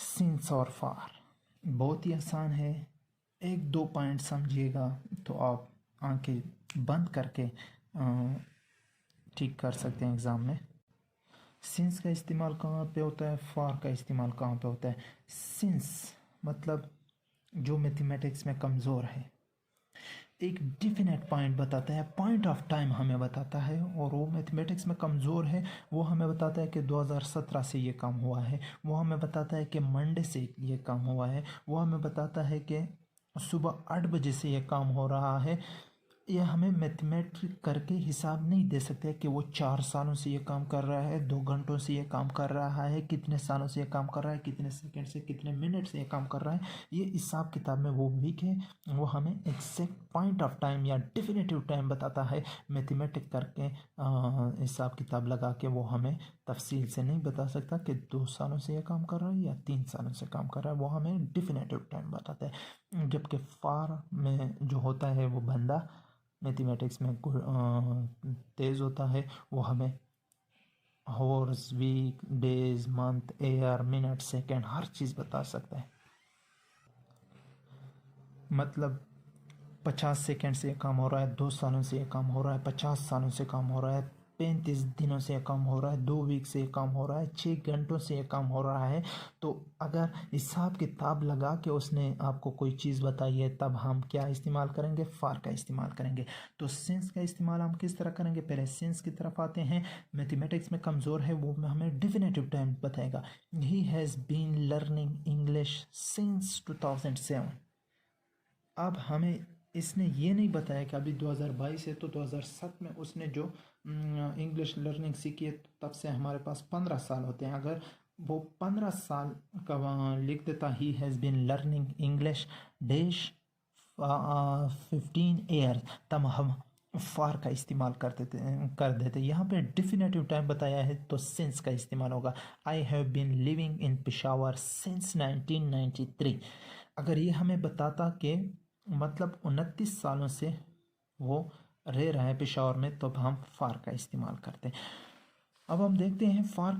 Since और फार बहुत ही आसान है। एक दो पॉइंट समझिएगा तो आप आंखें बंद करके ठीक कर सकते हैं एग्ज़ाम में। सिंस का इस्तेमाल कहाँ पे होता है, फार का इस्तेमाल कहाँ पे होता है। सिंस मतलब जो मैथमेटिक्स में कमज़ोर है, एक डिफिनेट पॉइंट बताता है, पॉइंट ऑफ टाइम हमें बताता है, और वो मैथमेटिक्स में कमज़ोर है। वो हमें बताता है कि 2017 से ये काम हुआ है, वो हमें बताता है कि मंडे से ये काम हुआ है, वो हमें बताता है कि सुबह 8 बजे से ये काम हो रहा है। ये हमें मैथमेटिक करके हिसाब नहीं दे सकते कि वो 4 सालों से ये काम कर रहा है, 2 घंटों से ये काम कर रहा है, कितने सालों से ये काम कर रहा है, कितने सेकंड से कितने मिनट से ये काम कर रहा है। ये हिसाब किताब में वो वीक है। वो हमें एग्जैक्ट पॉइंट ऑफ टाइम या डिफिनेटिव टाइम बताता है। मैथमेटिक करके हिसाब किताब लगा के वो हमें तफसील से नहीं बता सकता कि 2 सालों से ये काम कर रहा है या 3 सालों से काम कर रहा है। वो हमें डिफिनेटिव टाइम बताता है। जबकि फार में जो होता है वो बंदा मैथमेटिक्स में तेज़ होता है, वो हमें hours, week, days, month, year, minute, second हर चीज़ बता सकता है। मतलब 50 सेकंड से ये काम हो रहा है, 2 सालों से ये काम हो रहा है, 50 सालों से काम हो रहा है, 35 दिनों से ये काम हो रहा है, 2 वीक से ये काम हो रहा है, 6 घंटों से ये काम हो रहा है। तो अगर हिसाब किताब लगा के उसने आपको कोई चीज़ बताई है, तब हम क्या इस्तेमाल करेंगे, फार का इस्तेमाल करेंगे। तो सिंस का इस्तेमाल हम किस तरह करेंगे, पहले सिंस की तरफ आते हैं। मैथमेटिक्स में कमज़ोर है, वो हमें डिफिनेटिव टाइम बताएगा। He has been learning English since 2007। अब हमें इसने ये नहीं बताया कि अभी 2022 है तो 2007 में उसने जो इंग्लिश लर्निंग सीखी है, तब से हमारे पास 15 साल होते हैं। अगर वो 15 साल का लिख देता, he has been learning English dash 15 year, तब हम फार का इस्तेमाल कर देते। यहाँ पे डिफिनेटिव टाइम बताया है तो सिंस का इस्तेमाल होगा। I have been living in Peshawar since 1993। अगर ये हमें बताता कि मतलब 29 सालों से वो रह रहे हैं पेशावर में, तो अब हम फार का इस्तेमाल करते हैं। अब हम देखते हैं फार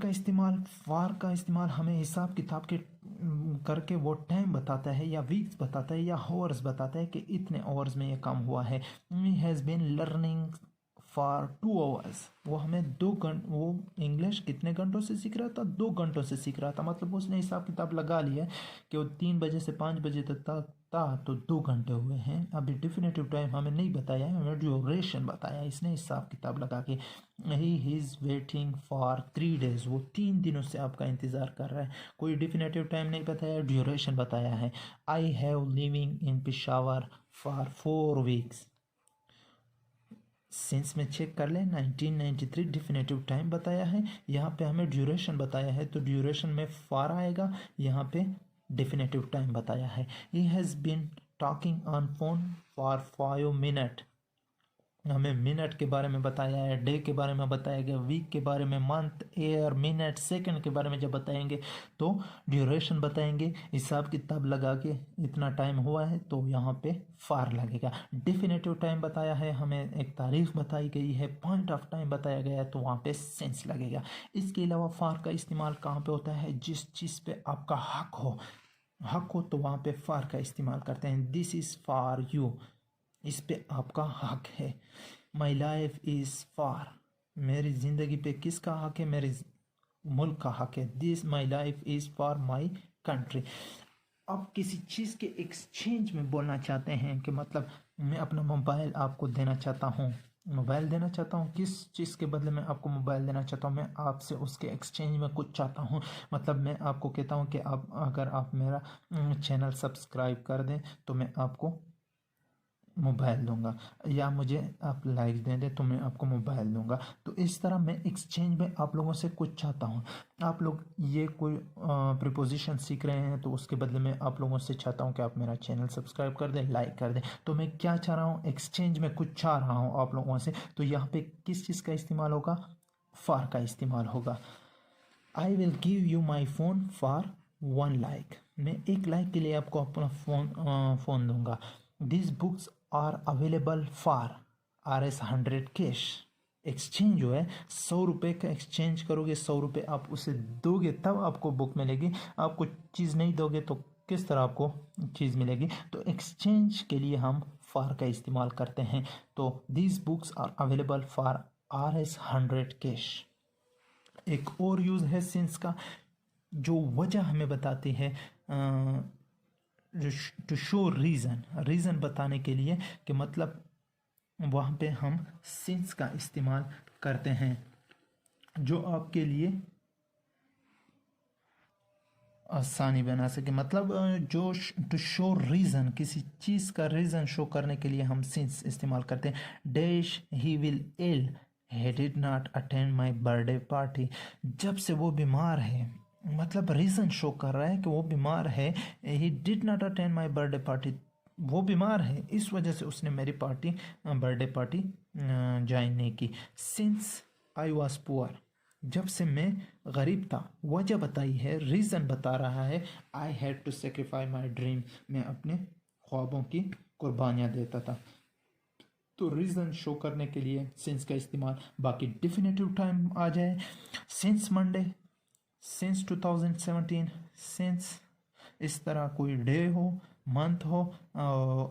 का इस्तेमाल हमें हिसाब किताब के करके वो टाइम बताता है, या वीक्स बताता है, या हॉर्स बताता है कि इतने आवर्स में ये काम हुआ है। He has been learning for 2 hours. वो हमें 2 घंटे, वो इंग्लिश कितने घंटों से सीख रहा था, 2 घंटों से सीख रहा था। मतलब उसने हिसाब किताब लगा लिया कि वो 3 बजे से 5 बजे तक था, तो 2 घंटे हुए हैं। अभी डिफिनेटिव टाइम हमें नहीं बताया है, हमें ड्यूरेशन बताया इसने हिसाब किताब लगा के। He is waiting for 3 days. वो 3 दिनों से आपका इंतज़ार कर रहा है। कोई डिफिनेटिव टाइम नहीं बताया, ड्यूरेशन बताया है। I have living in Peshawar for 4 weeks. Since में चेक कर लें, 1993 डिफिनेटिव टाइम बताया है, यहाँ पे हमें ड्यूरेशन बताया है, तो ड्यूरेशन में फार आएगा, यहाँ पे डिफिनेटिव टाइम बताया है। He has been talking on phone for 5 minute. हमें मिनट के बारे में बताया है, डे के बारे में बताया गया, वीक के बारे में, मंथ, ईयर, मिनट, सेकंड के बारे में जब बताएंगे तो ड्यूरेशन बताएंगे। हिसाब किताब लगा के इतना टाइम हुआ है तो यहाँ पे फार लगेगा। डिफिनेटिव टाइम बताया है, हमें एक तारीख बताई गई है, पॉइंट ऑफ टाइम बताया गया है, तो वहाँ पे सेंस लगेगा। इसके अलावा फार का इस्तेमाल कहाँ पे होता है, जिस चीज़ पे आपका हक हो तो वहाँ पे फार का इस्तेमाल करते हैं। दिस इज़ फॉर यू, इस पे आपका हक है। माई लाइफ इज़ फॉर, मेरी ज़िंदगी पे किसका हक है, मेरे मुल्क का हक है। This my life is for my country. अब किसी चीज़ के एक्सचेंज में बोलना चाहते हैं कि मतलब मैं अपना मोबाइल आपको देना चाहता हूँ, मोबाइल देना चाहता हूँ, किस चीज़ के बदले में आपको मोबाइल देना चाहता हूँ, मैं आपसे उसके एक्सचेंज में कुछ चाहता हूँ। मतलब मैं आपको कहता हूँ कि आप अगर आप मेरा चैनल सब्सक्राइब कर दें तो मैं आपको मोबाइल दूंगा, या मुझे आप लाइक दे दें तो मैं आपको मोबाइल दूंगा। तो इस तरह मैं एक्सचेंज में आप लोगों से कुछ चाहता हूँ। आप लोग ये कोई प्रिपोजिशन सीख रहे हैं तो उसके बदले में आप लोगों से चाहता हूँ कि आप मेरा चैनल सब्सक्राइब कर दें, लाइक कर दें। तो मैं क्या चाह रहा हूँ, एक्सचेंज में कुछ चाह रहा हूँ आप लोगों से। तो यहाँ पे किस चीज़ का इस्तेमाल होगा, फॉर का इस्तेमाल होगा। I will give you my phone for 1 like, मैं 1 लाइक के लिए आपको अपना फ़ोन दूंगा। This books are available for RS 100 cash, exchange जो है 100 रुपये का एक्सचेंज करोगे, 100 रुपये आप उसे दोगे तब आपको बुक मिलेगी। आपको चीज़ नहीं दोगे तो किस तरह आपको चीज़ मिलेगी। तो एक्सचेंज के लिए हम फार का इस्तेमाल करते हैं। तो these books are available for RS100 cash. एक और यूज़ है सिंस का, जो वजह हमें बताती है टू शो रीज़न बताने के लिए, कि मतलब वहाँ पे हम सिंस का इस्तेमाल करते हैं, जो आपके लिए आसानी बना सके। मतलब जो टू शो रीज़न, किसी चीज़ का रीज़न शो करने के लिए हम सिंस इस्तेमाल करते हैं। Dash he will ill, he did not attend my birthday party। जब से वो बीमार है, मतलब रीज़न शो कर रहा है कि वो बीमार है। he did not attend my birthday party, वो बीमार है, इस वजह से उसने मेरी बर्थडे पार्टी ज्वाइन नहीं की। सिंस आई वॉज पुअर, जब से मैं गरीब था, वजह बताई है, रीज़न बता रहा है। I had to sacrifice my dream, मैं अपने ख्वाबों की कुर्बानियाँ देता था। तो रीज़न शो करने के लिए सिंस का इस्तेमाल। बाकी डिफिनेटिव टाइम आ जाए, सिंस मंडे, सिंस 2017, सिंस इस तरह कोई डे हो, मंथ हो,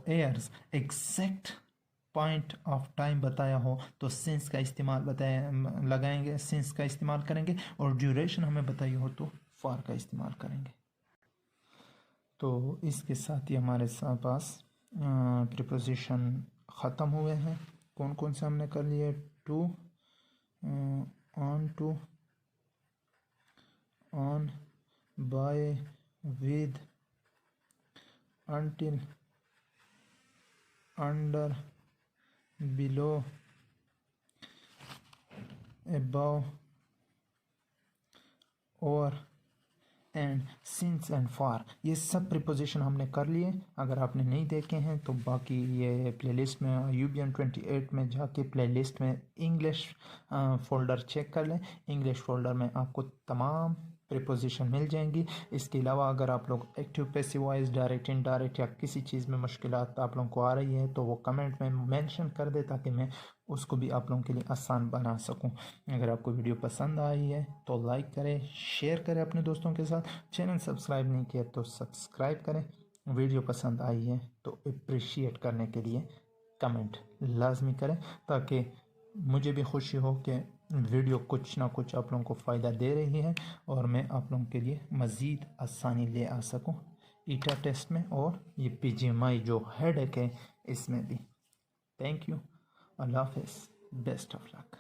years, exact point of time बताया हो तो सिंस का इस्तेमाल लगाएंगे, सिंस का इस्तेमाल करेंगे। और ड्यूरेशन हमें बताई हो तो फॉर का इस्तेमाल करेंगे। तो इसके साथ ही हमारे पास प्रीपोजिशन ख़त्म हुए हैं। कौन कौन से हमने कर लिए? To, on to, on, by, with, until, under, below, above, और एंड, सिंस एंड फॉर, ये सब प्रीपोजिशन हमने कर लिए। अगर आपने नहीं देखे हैं तो बाकी ये प्लेलिस्ट में UBN 28 में जाके प्लेलिस्ट में इंग्लिश फ़ोल्डर चेक कर लें। इंग्लिश फ़ोल्डर में आपको तमाम प्रीपोजिशन मिल जाएंगी। इसके अलावा अगर आप लोग active passive voice, direct indirect या किसी चीज़ में मुश्किलात आप लोगों को आ रही है तो वो कमेंट में मेंशन कर दे, ताकि मैं उसको भी आप लोगों के लिए आसान बना सकूं। अगर आपको वीडियो पसंद आई है तो लाइक करें, शेयर करें अपने दोस्तों के साथ। चैनल सब्सक्राइब नहीं किया तो सब्सक्राइब करें। वीडियो पसंद आई है तो अप्रिशिएट करने के लिए कमेंट लाजमी करें, ताकि मुझे भी खुशी हो कि वीडियो कुछ ना कुछ आप लोगों को फ़ायदा दे रही है और मैं आप लोगों के लिए मज़ीद आसानी ले आ सकूं ईटा टेस्ट में और ये PGMI जो हेडेक है इसमें भी। थैंक यू, अल्लाह हाफ़िज़, बेस्ट ऑफ लक।